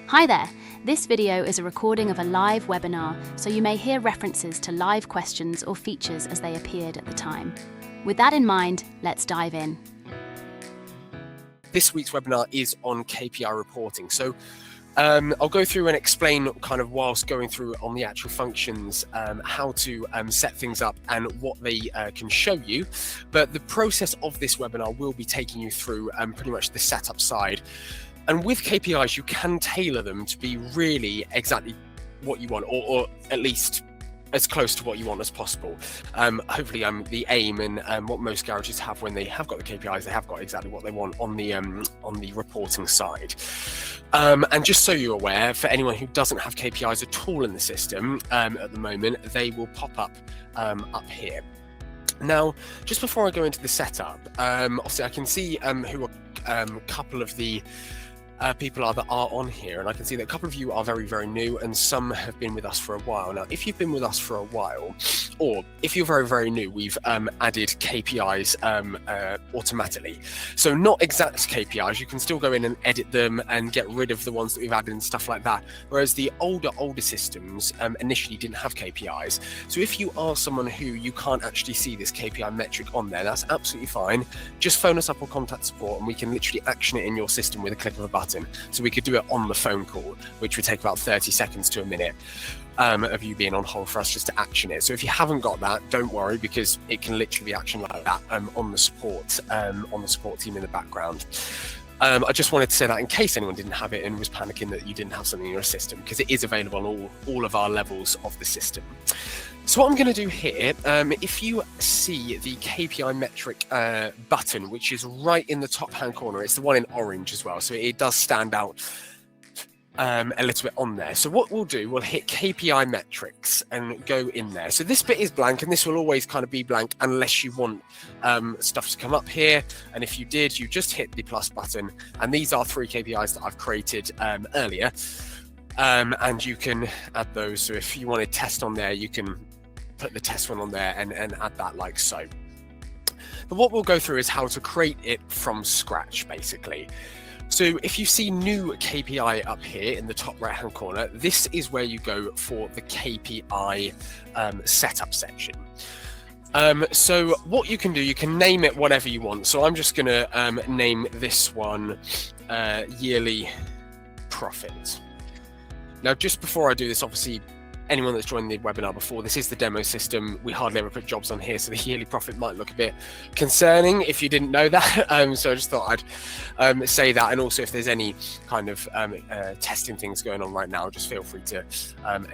Hi there! This video is a recording of a live webinar, so you may hear references to live questions or features as they appeared at the time. With that in mind, let's dive in. This week's webinar is on KPI reporting. So I'll go through and explain kind of whilst going through on the actual functions, how to set things up and what they can show you. But the process of this webinar will be taking you through pretty much the setup side. And with KPIs, you can tailor them to be really exactly what you want, or at least as close to what you want as possible. Hopefully, the aim and what most garages have when they have got the KPIs, they have got exactly what they want on the reporting side. And just so you're aware, for anyone who doesn't have KPIs at all in the system at the moment, they will pop up here. Now, just before I go into the setup, obviously I can see who a couple of the people are that are on here, and I can see that a couple of you are very, very new, and some have been with us for a while. Now, if you've been with us for a while, or if you're very, very new, we've added KPIs automatically. So not exact KPIs, you can still go in and edit them and get rid of the ones that we've added and stuff like that. Whereas the older systems initially didn't have KPIs. So if you are someone who you can't actually see this KPI metric on there, that's absolutely fine. Just phone us up or contact support, and we can literally action it in your system with a click of a button. So we could do it on the phone call, which would take about 30 seconds to a minute of you being on hold for us just to action it. So if you haven't got that, don't worry, because it can literally be actioned like that on the support team in the background. I just wanted to say that in case anyone didn't have it and was panicking that you didn't have something in your system, because it is available on all of our levels of the system. So what I'm going to do here, if you see the KPI metric button, which is right in the top hand corner, it's the one in orange as well, so it does stand out a little bit on there. So what we'll do, we'll hit KPI metrics and go in there. So this bit is blank, and this will always kind of be blank unless you want stuff to come up here. And if you did, you just hit the plus button, and these are 3 KPIs that I've created earlier. And you can add those. So if you wanted test on there, you can put the test one on there and add that like so. But what we'll go through is how to create it from scratch, basically. So if you see new KPI up here in the top right hand corner, this is where you go for the KPI setup section. So what you can do, you can name it whatever you want. So I'm just going to name this one yearly profit. Now, just before I do this, obviously, anyone that's joined the webinar before, this is the demo system. We hardly ever put jobs on here, so the yearly profit might look a bit concerning if you didn't know that. So I just thought I'd say that. And also, if there's any kind of testing things going on right now, just feel free to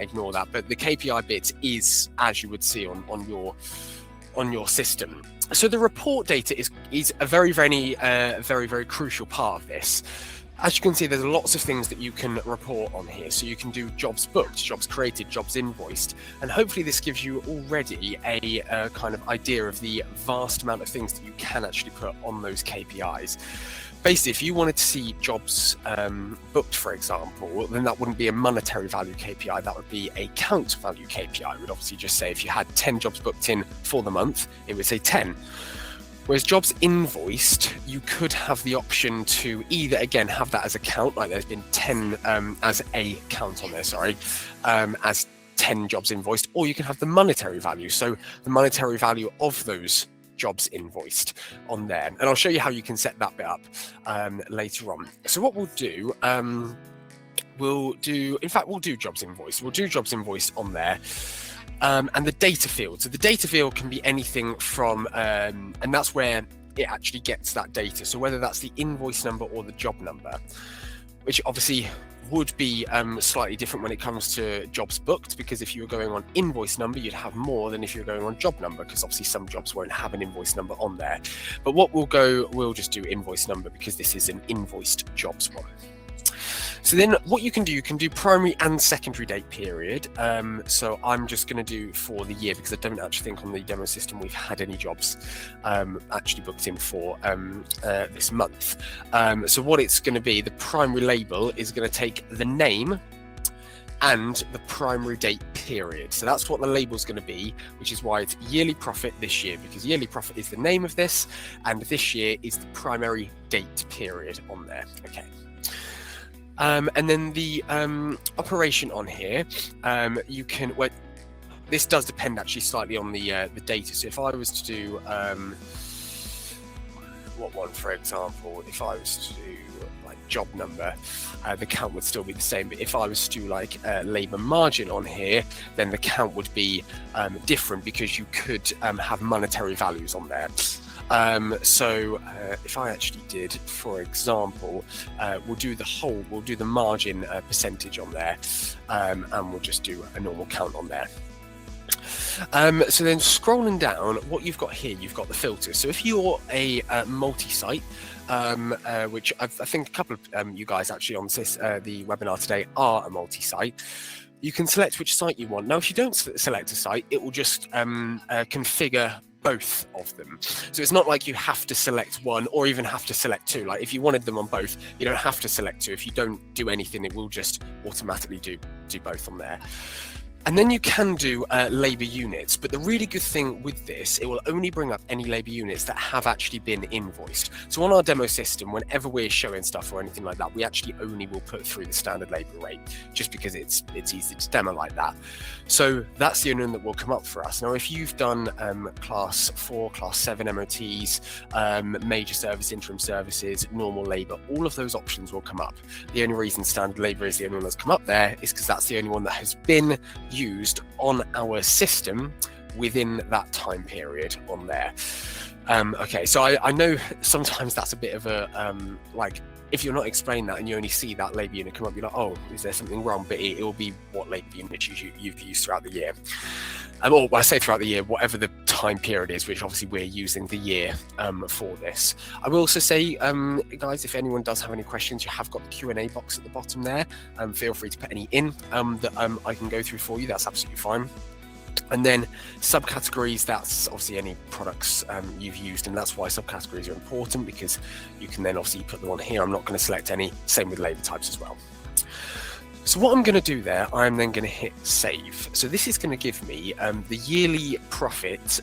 ignore that. But the KPI bit is, as you would see on your system. So the report data is a very, very crucial part of this. As you can see, there's lots of things that you can report on here. So you can do jobs booked, jobs created, jobs invoiced, and hopefully this gives you already a kind of idea of the vast amount of things that you can actually put on those KPIs. Basically, if you wanted to see jobs booked, for example, then that wouldn't be a monetary value KPI, that would be a count value KPI. It would obviously just say if you had 10 jobs booked in for the month, it would say 10. Whereas jobs invoiced, you could have the option to either, again, have that as a count, like there's been 10 as a count on there, sorry, as 10 jobs invoiced, or you can have the monetary value. So the monetary value of those jobs invoiced on there. And I'll show you how you can set that bit up later on. So what we'll do, we'll do jobs invoiced. We'll do jobs invoiced on there. And the data field. So the data field can be anything from, and that's where it actually gets that data. So whether that's the invoice number or the job number, which obviously would be slightly different when it comes to jobs booked, because if you were going on invoice number, you'd have more than if you're going on job number, because obviously some jobs won't have an invoice number on there. But we'll just do invoice number because this is an invoiced jobs one. So then what you can do primary and secondary date period. So I'm just going to do for the year, because I don't actually think on the demo system we've had any jobs actually booked in for this month. So what it's going to be, the primary label is going to take the name and the primary date period. So that's what the label is going to be, which is why it's yearly profit this year, because yearly profit is the name of this, and this year is the primary date period on there. Okay. And then the operation on here, you can, well, this does depend actually slightly on the data. So if I was to do, what one, for example, if I was to do like job number, the count would still be the same. But if I was to do like labor margin on here, then the count would be different, because you could have monetary values on there. So if I actually did, for example, we'll do the margin percentage on there, and we'll just do a normal count on there. So then scrolling down, what you've got here, you've got the filters. So if you're a multi-site, which I think a couple of you guys actually on this the webinar today are a multi-site, you can select which site you want. Now, if you don't select a site, it will just configure both of them. So it's not like you have to select one or even have to select two. Like if you wanted them on both, you don't have to select two. If you don't do anything, it will just automatically do both on there. And then you can do labor units, but the really good thing with this, it will only bring up any labor units that have actually been invoiced. So on our demo system, whenever we're showing stuff or anything like that, we actually only will put through the standard labor rate, just because it's easy to demo like that. So that's the only one that will come up for us. Now, if you've done class 4, class 7 MOTs, major service, interim services, normal labor, all of those options will come up. The only reason standard labor is the only one that's come up there is because that's the only one that has been used on our system within that time period on there. Okay, so I know sometimes that's a bit of a like, if you're not explaining that and you only see that labor unit come up, you're like, oh, is there something wrong? But it will be what labor units you've used throughout the year. Or I say throughout the year, whatever the time period is, which obviously we're using the year for this. I will also say, guys, if anyone does have any questions, you have got the Q&A box at the bottom there. Feel free to put any in that I can go through for you. That's absolutely fine. And then subcategories, that's obviously any products you've used, and that's why subcategories are important, because you can then obviously put them on here. I'm not going to select any, same with labor types as well. So what I'm going to do there, I'm then going to hit save. So this is going to give me the yearly profit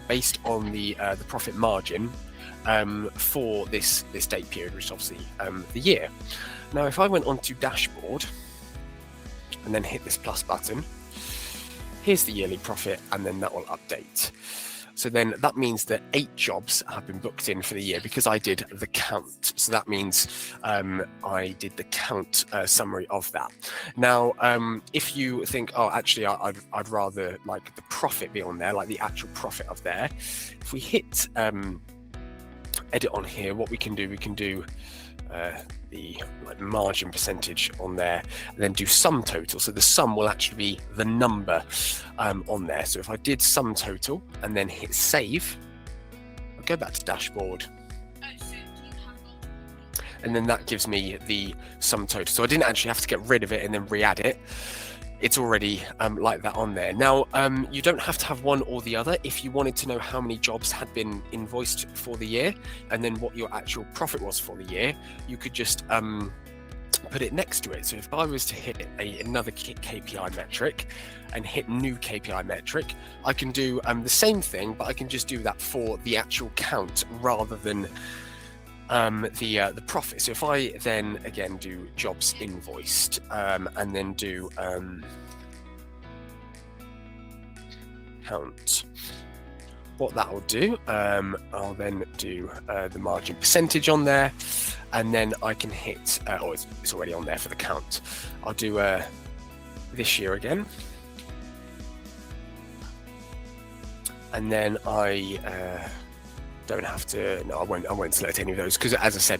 based on the profit margin for this date period, which is obviously the year. Now, if I went onto dashboard and then hit this plus button, here's the yearly profit, and then that will update. So then that means that 8 jobs have been booked in for the year because I did the count. So that means I did the count summary of that. Now, if you think, oh, actually, I'd rather like the profit be on there, like the actual profit of there. If we hit edit on here, what we can do the margin percentage on there, and then do sum total. So the sum will actually be the number on there. So if I did sum total and then hit save, I'll go back to dashboard, and then that gives me the sum total. So I didn't actually have to get rid of it and then re-add it. It's already like that on there. Now, you don't have to have one or the other. If you wanted to know how many jobs had been invoiced for the year and then what your actual profit was for the year, you could just put it next to it. So if I was to hit another KPI metric and hit new KPI metric, I can do the same thing, but I can just do that for the actual count rather than the profit. So if I then again do jobs invoiced and then do count, what that will do, I'll then do the margin percentage on there, and then I can hit it's already on there for the count. I'll do this year again, and then I don't have to, no, I won't select any of those, because as I said,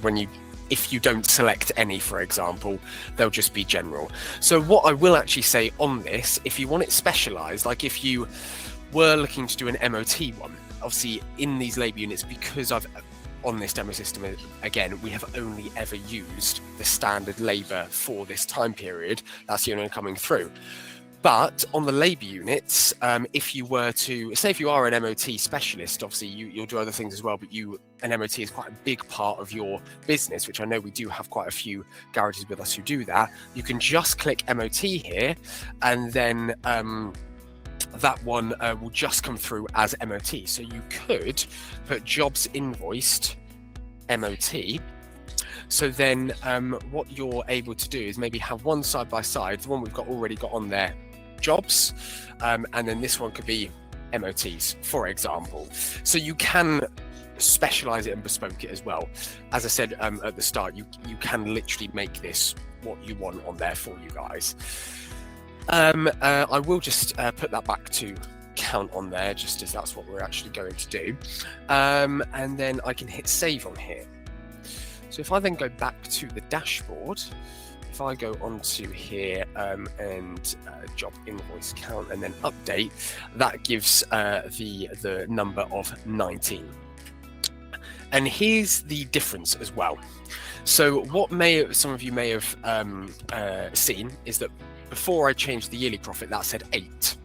if you don't select any, for example, they'll just be general. So what I will actually say on this, if you want it specialized, like if you were looking to do an MOT one, obviously in these labor units, because on this demo system, again, we have only ever used the standard labor for this time period. That's the only one coming through. But on the labor units, if you were to, say if you are an MOT specialist, obviously you'll do other things as well, but an MOT is quite a big part of your business, which I know we do have quite a few garages with us who do that. You can just click MOT here, and then that one will just come through as MOT. So you could put jobs invoiced MOT. So then what you're able to do is maybe have one side by side, the one we've already got on there, jobs, and then this one could be MOTs, for example. So you can specialize it and bespoke it as well. As I said at the start, you can literally make this what you want on there for you guys. I will just put that back to count on there, just as that's what we're actually going to do, and then I can hit save on here. So if I then go back to the dashboard, if I go onto here and job invoice count and then update, that gives the number of 19. And here's the difference as well. So what some of you may have seen is that before I changed the yearly profit, that said 8.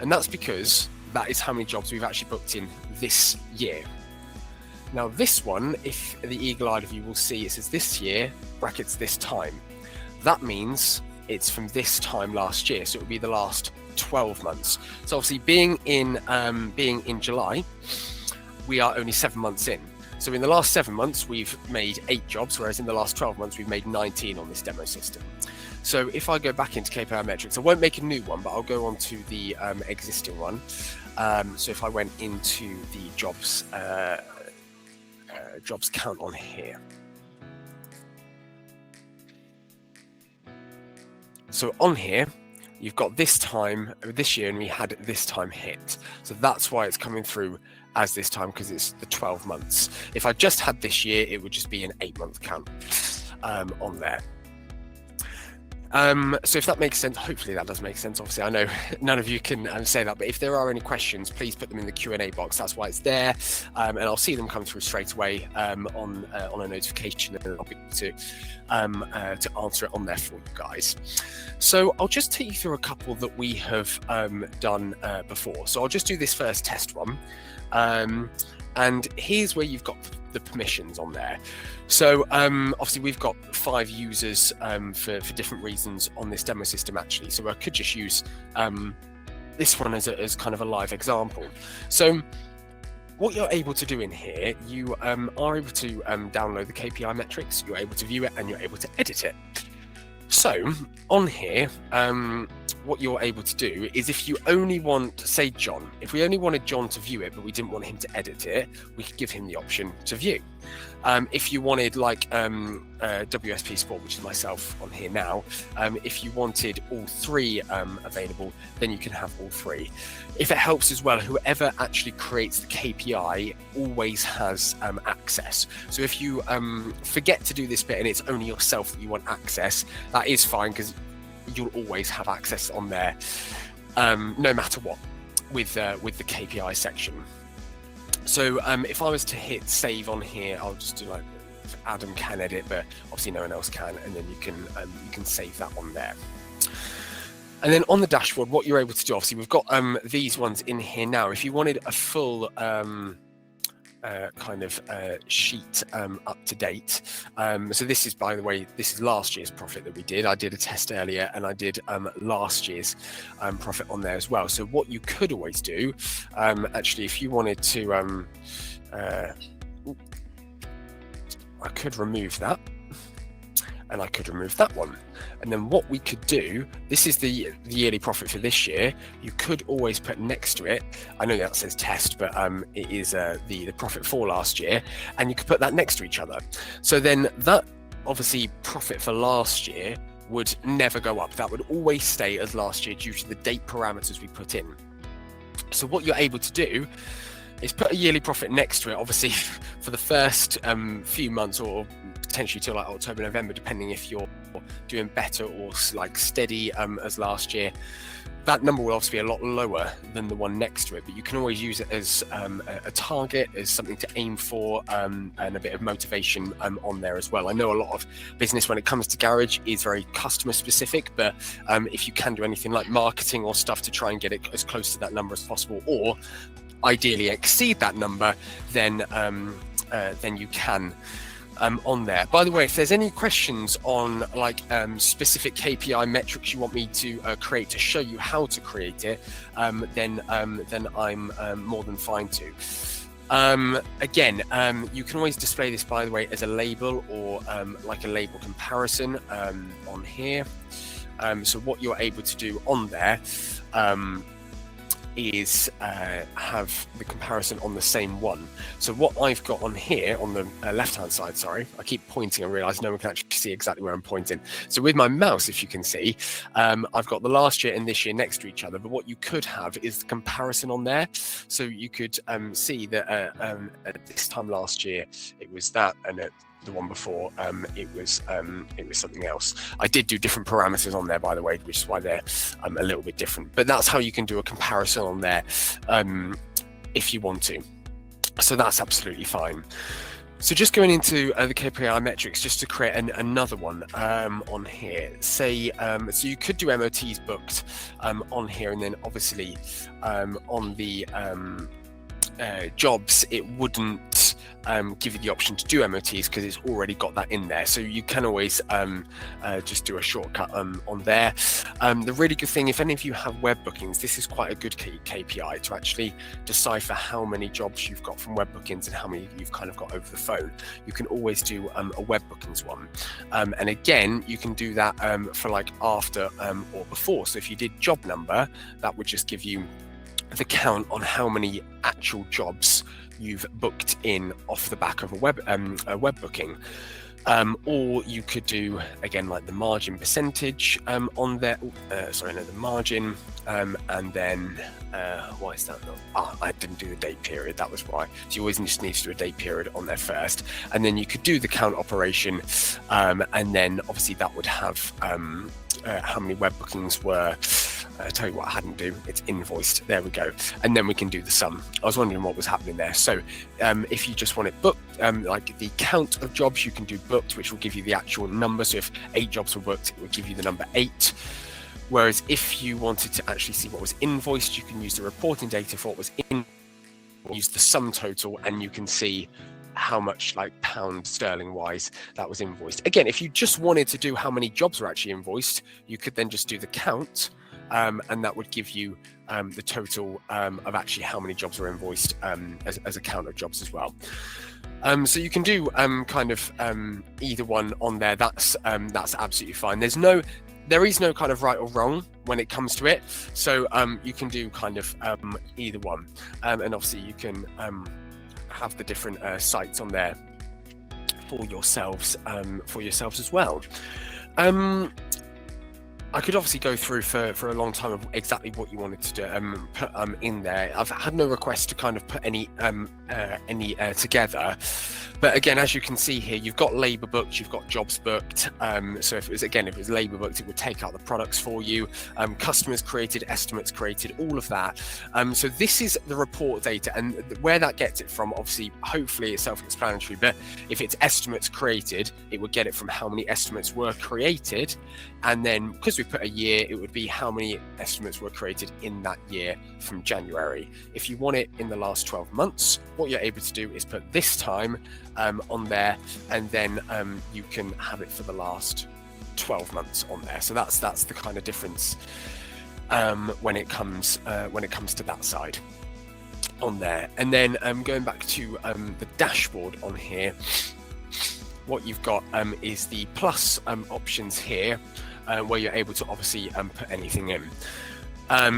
And that's because that is how many jobs we've actually booked in this year. Now this one, if the eagle-eyed of you will see, it says this year, brackets this time. That means it's from this time last year, so it would be the last 12 months. So obviously being in July, we are only 7 months in. So in the last 7 months, we've made 8 jobs, whereas in the last 12 months, we've made 19 on this demo system. So if I go back into KPI metrics, I won't make a new one, but I'll go on to the existing one. So if I went into the jobs count on here. So on here, you've got this year, and we had this time hit. So that's why it's coming through as this time, because it's the 12 months. If I just had this year, it would just be an 8-month count on there. So if that makes sense, hopefully that does make sense. Obviously, I know none of you can say that, but if there are any questions, please put them in the Q&A box. That's why it's there, and I'll see them come through straight away on a notification, and I'll be able to answer it on there for you guys. So I'll just take you through a couple that we have done before. So I'll just do this first test one. And here's where you've got the permissions on there. So obviously we've got 5 users for different reasons on this demo system actually. So I could just use this one as kind of a live example. So what you're able to do in here, you are able to download the KPI metrics, you're able to view it, and you're able to edit it. So on here, what you're able to do is, if you only want, say John, if we only wanted John to view it, but we didn't want him to edit it, we could give him the option to view. If you wanted like WSP Sport, which is myself on here now, if you wanted all 3 available, then you can have all 3. If it helps as well, whoever actually creates the KPI always has access. So if you forget to do this bit and it's only yourself that you want access, that is fine, because you'll always have access on there, no matter what, with the KPI section. So if I was to hit save on here, I'll just do like Adam can edit, but obviously no one else can, and then you can save that on there. And then on the dashboard, what you're able to do, obviously we've got these ones in here now. If you wanted a full kind of sheet up to date, so this is, by the way, this is last year's profit that we did. I did a test earlier, and I did last year's profit on there as well. So what you could always do, actually, if you wanted to, I could remove that, and I could remove that one. And then what we could do, this is the yearly profit for this year. You could always put next to it, I know that says test, but it is the profit for last year, and you could put that next to each other. So then that, obviously, profit for last year would never go up. That would always stay as last year due to the date parameters we put in. So what you're able to do is put a yearly profit next to it, obviously for the first few months, or potentially till like October, November, depending if you're doing better or like steady as last year. That number will obviously be a lot lower than the one next to it, but you can always use it as a target, as something to aim for, and a bit of motivation on there as well. I know a lot of business when it comes to garage is very customer specific, but if you can do anything like marketing or stuff to try and get it as close to that number as possible, or ideally exceed that number, then you can on there. By the way, if there's any questions on like specific KPI metrics you want me to create to show you how to create it, then I'm more than fine to. Again, you can always display this, by the way, as a label or like a label comparison on here. So what you're able to do on there is have the comparison on the same one. So what I've got on here on the left-hand side, sorry, I keep pointing and realize no one can actually see exactly where I'm pointing. So with my mouse, if you can see, I've got the last year and this year next to each other, but what you could have is the comparison on there. So you could see that at this time last year, it was that, and at the one before it was something else. I did do different parameters on there, by the way, which is why they're a little bit different, but that's how you can do a comparison on there if you want to. So that's absolutely fine. So just going into the KPI metrics, just to create another one on here, say, so you could do MOTs booked on here, and then obviously on the jobs, it wouldn't give you the option to do MOTs because it's already got that in there. So you can always just do a shortcut on there. The really good thing, if any of you have web bookings, this is quite a good KPI to actually decipher how many jobs you've got from web bookings and how many you've kind of got over the phone. You can always do a web bookings one. And again, you can do that for like after or before. So if you did job number, that would just give you the count on how many actual jobs you've booked in off the back of a web booking. Or you could do, again, like the margin percentage on there, the margin, and then, why is that not? I didn't do the date period, that was why. So you always just need to do a date period on there first. And then you could do the count operation, and then obviously that would have how many web bookings were. I'll tell you what I hadn't do, it's invoiced, there we go. And then we can do the sum. I was wondering what was happening there. So if you just want it booked, like the count of jobs, you can do booked, which will give you the actual number. So if 8 jobs were booked, it would give you the number 8. Whereas if you wanted to actually see what was invoiced, you can use the reporting data for what was in, use the sum total, and you can see how much, like pound sterling wise, that was invoiced. Again, if you just wanted to do how many jobs were actually invoiced, you could then just do the count. And that would give you the total of actually how many jobs were invoiced as a count of jobs as well. So you can do kind of either one on there. That's absolutely fine. There is no kind of right or wrong when it comes to it. So you can do kind of either one, and obviously you can have the different sites on there for yourselves as well. I could obviously go through for a long time of exactly what you wanted to do, put in there. I've had no request to kind of put any together, but again, as you can see here, you've got labour booked, you've got jobs booked. So if it was labour booked, it would take out the products for you. Customers created, estimates created, all of that. So this is the report data, and where that gets it from, obviously, hopefully it's self-explanatory. But if it's estimates created, it would get it from how many estimates were created, and then because we put a year, it would be how many estimates were created in that year from January. If you want it in the last 12 months, what you're able to do is put this time on there, and then you can have it for the last 12 months on there. So that's the kind of difference when it comes to that side on there. And then going back to the dashboard on here, what you've got is the plus options here, where you're able to obviously put anything in.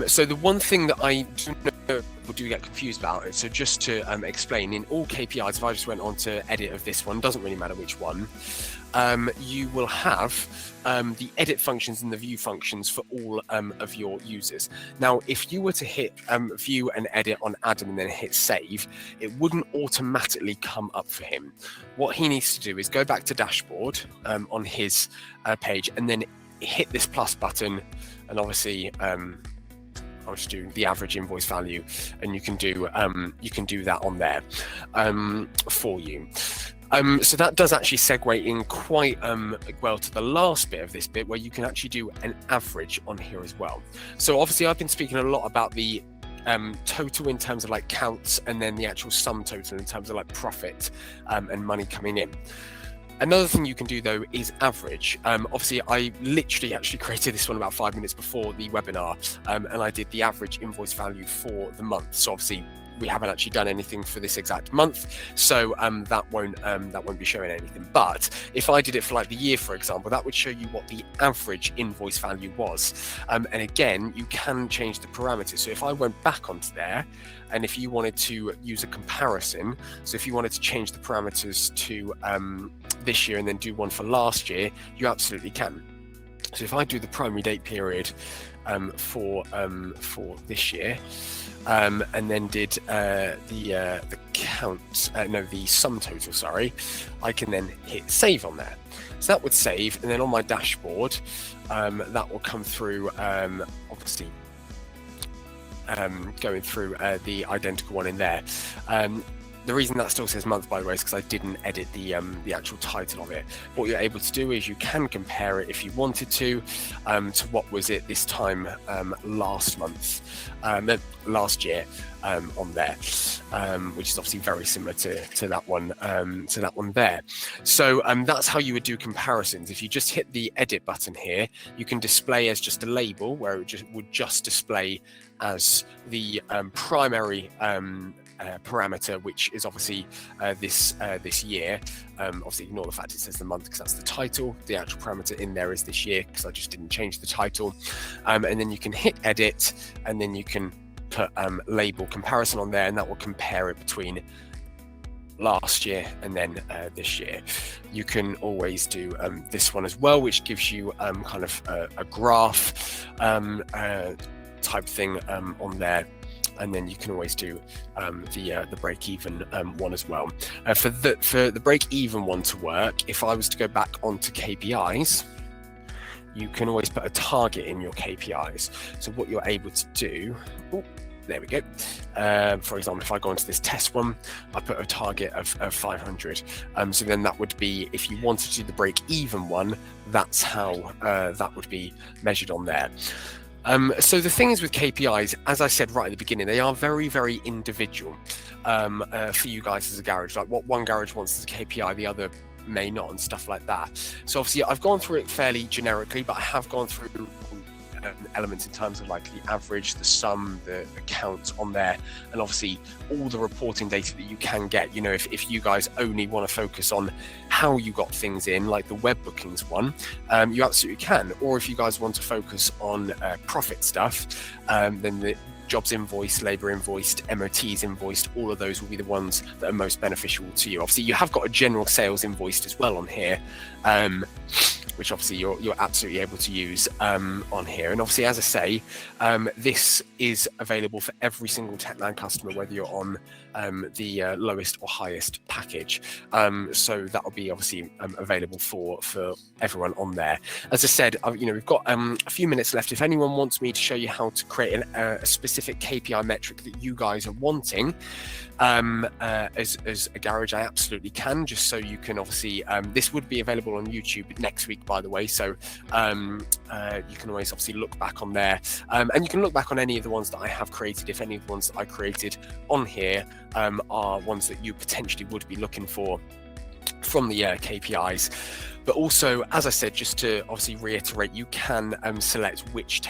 So the one thing that I do know people do get confused about it, so just to explain, in all KPIs, if I just went on to edit of this one, doesn't really matter which one, you will have the edit functions and the view functions for all of your users. Now, if you were to hit view and edit on Adam and then hit save, it wouldn't automatically come up for him. What he needs to do is go back to dashboard on his page, and then hit this plus button, and obviously I'll just do the average invoice value, and you can do that on there for you. So that does actually segue in quite well to the last bit of this bit, where you can actually do an average on here as well. So obviously I've been speaking a lot about the total in terms of like counts, and then the actual sum total in terms of like profit and money coming in. Another thing you can do though is average. Obviously I literally actually created this one about 5 minutes before the webinar, and I did the average invoice value for the month. So obviously we haven't actually done anything for this exact month, so that won't be showing anything. But if I did it for like the year, for example, that would show you what the average invoice value was. And again, you can change the parameters. So if I went back onto there, and if you wanted to use a comparison, so if you wanted to change the parameters to this year and then do one for last year, you absolutely can. So if I do the primary date period for this year, and then did the sum total, sorry, I can then hit save on there. So that would save, and then on my dashboard, that will come through, obviously going through the identical one in there. The reason that still says month, by the way, is because I didn't edit the actual title of it. What you're able to do is you can compare it if you wanted to what was it this time last year on there, which is obviously very similar to that one there. So that's how you would do comparisons. If you just hit the edit button here, you can display as just a label where it would just display as the primary parameter, which is obviously this year. Obviously ignore the fact it says the month because that's the title. The actual parameter in there is this year because I just didn't change the title. And then you can hit edit, and then you can put label comparison on there, and that will compare it between last year and then this year. You can always do this one as well, which gives you kind of a graph type thing on there. And then you can always do the break-even one as well. For the break-even one to work, if I was to go back onto KPIs, you can always put a target in your KPIs. So what you're able to do, there we go. For example, if I go into this test one, I put a target of 500. So then that would be, if you wanted to do the break-even one, that's how that would be measured on there. So the thing is with KPIs, as I said right at the beginning, they are very, very individual for you guys as a garage. Like what one garage wants as a KPI, the other may not, and stuff like that. So obviously I've gone through it fairly generically, but I have gone through elements in terms of like the average, the sum, the count on there, and obviously all the reporting data that you can get. You know, if you guys only want to focus on how you got things in, like the web bookings one, you absolutely can. Or if you guys want to focus on profit stuff, then the jobs invoiced, labor invoiced, MOTs invoiced, all of those will be the ones that are most beneficial to you. Obviously you have got a general sales invoiced as well on here, which obviously you're absolutely able to use on here. And obviously, as I say, this is available for every single TechMan customer, whether you're on the lowest or highest package. So that will be obviously available for everyone on there. As I said, we've got a few minutes left. If anyone wants me to show you how to create a specific KPI metric that you guys are wanting, as a garage, I absolutely can, just so you can obviously, this would be available on YouTube next week, by the way, so you can always obviously look back on there, and you can look back on any of the ones that I have created, if any of the ones that I created on here are ones that you potentially would be looking for from the KPIs. But also, as I said, just to obviously reiterate, you can select which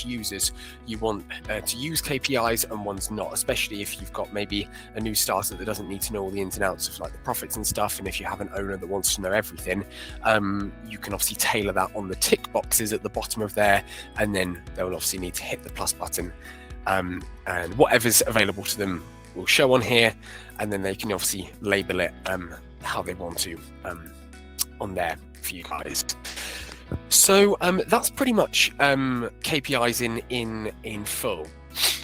users you want to use KPIs and ones not, especially if you've got maybe a new starter that doesn't need to know all the ins and outs of like the profits and stuff. And if you have an owner that wants to know everything, you can obviously tailor that on the tick boxes at the bottom of there, and then they'll obviously need to hit the plus button, and whatever's available to them will show on here, and then they can obviously label it how they want to on there for you guys. So that's pretty much KPIs in full.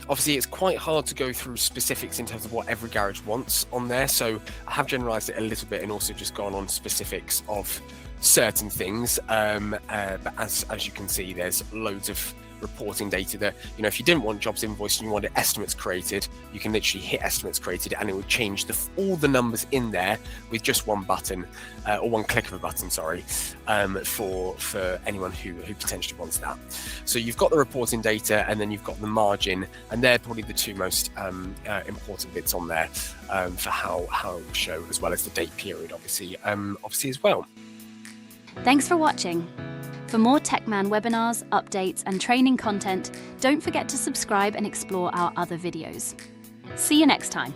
Obviously, it's quite hard to go through specifics in terms of what every garage wants on there, so I have generalized it a little bit and also just gone on specifics of certain things, but as you can see, there's loads of reporting data that, if you didn't want jobs invoiced and you wanted estimates created, you can literally hit estimates created and it would change all the numbers in there with just one button, or one click of a button, sorry, for anyone who potentially wants that. So you've got the reporting data, and then you've got the margin, and they're probably the two most important bits on there for how it will show, as well as the date period, obviously as well. Thanks for watching. For more TechMan webinars, updates, and training content, don't forget to subscribe and explore our other videos. See you next time.